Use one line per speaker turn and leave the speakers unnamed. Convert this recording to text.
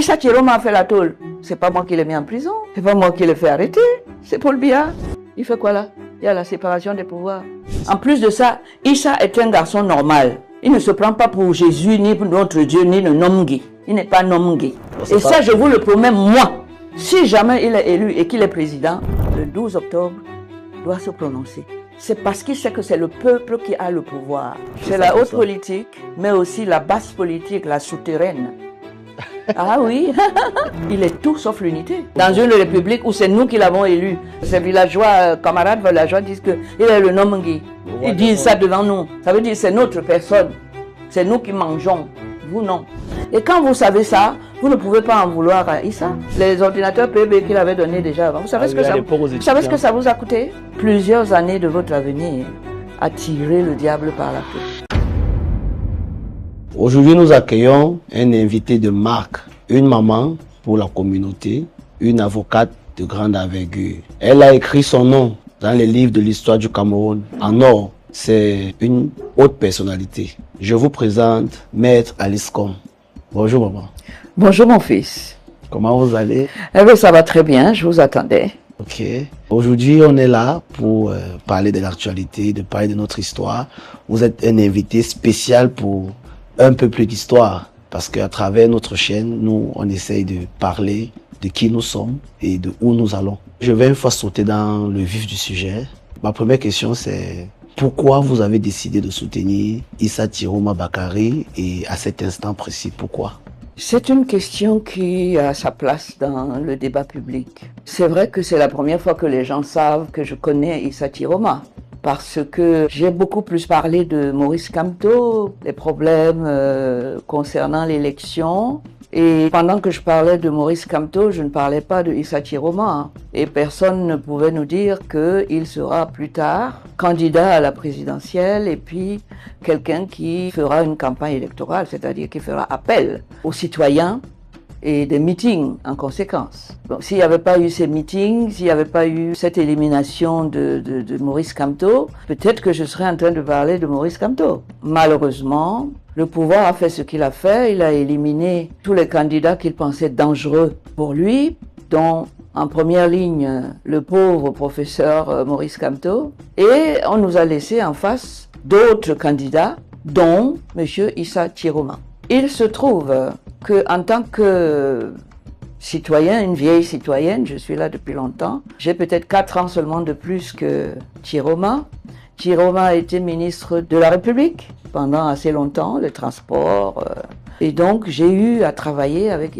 Issa Chiroma a fait la tôle. C'est pas moi qui l'ai mis en prison. C'est pas moi qui l'ai fait arrêter. C'est Paul Biya. Il fait quoi là? Il y a la séparation des pouvoirs. En plus de ça, Issa est un garçon normal. Il ne se prend pas pour Jésus, ni pour notre Dieu, ni le nom gay. Il n'est pas un homme gay. Et ça, je vous le promets, moi, si jamais il est élu et qu'il est président, le 12 octobre, doit se prononcer. C'est parce qu'il sait que c'est le peuple qui a le pouvoir. C'est la haute politique, mais aussi la basse politique, la souterraine. Ah oui, il est tout sauf l'unité. Dans une république où c'est nous qui l'avons élu, ces villageois, camarades villageois disent qu'il est le nom Guy. Ils disent ça devant nous. Ça veut dire que c'est notre personne. C'est nous qui mangeons, vous non. Et quand vous savez ça, vous ne pouvez pas en vouloir à Issa. Les ordinateurs PB qu'il avait donnés déjà avant, vous savez, ce que ça vous a coûté? Plusieurs années de votre avenir à tirer le diable par la queue.
Aujourd'hui, nous accueillons un invité de marque, une maman pour la communauté, une avocate de grande envergure. Elle a écrit son nom dans les livres de l'histoire du Cameroun en or. C'est une haute personnalité. Je vous présente Maître Alice Com. Bonjour maman.
Bonjour mon fils.
Comment vous allez?
Eh bien, ça va très bien, je vous attendais.
Ok. Aujourd'hui, on est là pour parler de l'actualité, de parler de notre histoire. Vous êtes un invité spécial pour un peu plus d'histoire, parce qu'à travers notre chaîne, nous, on essaye de parler de qui nous sommes et de où nous allons. Je vais une fois sauter dans le vif du sujet. Ma première question, c'est pourquoi vous avez décidé de soutenir Issa Chiroma Bakary et à cet instant précis, pourquoi?
C'est une question qui a sa place dans le débat public. C'est vrai que c'est la première fois que les gens savent que je connais Issa Chiroma. Parce que j'ai beaucoup plus parlé de Maurice Kamto, des problèmes concernant l'élection. Et pendant que je parlais de Maurice Kamto, je ne parlais pas de Issa Chiroma. Et personne ne pouvait nous dire qu'il sera plus tard candidat à la présidentielle et puis quelqu'un qui fera une campagne électorale, c'est-à-dire qui fera appel aux citoyens et des meetings en conséquence. Bon, s'il n'y avait pas eu ces meetings, s'il n'y avait pas eu cette élimination de Maurice Kamto, peut-être que je serais en train de parler de Maurice Kamto. Malheureusement, le pouvoir a fait ce qu'il a fait. Il a éliminé tous les candidats qu'il pensait dangereux pour lui, dont en première ligne le pauvre professeur Maurice Kamto. Et on nous a laissé en face d'autres candidats, dont M. Issa Chiroma. Il se trouve qu'en tant que citoyen, une vieille citoyenne, je suis là depuis longtemps, j'ai peut-être 4 ans seulement de plus que Chiroma. Chiroma a été ministre de la République pendant assez longtemps, les transports. Et donc j'ai eu à travailler avec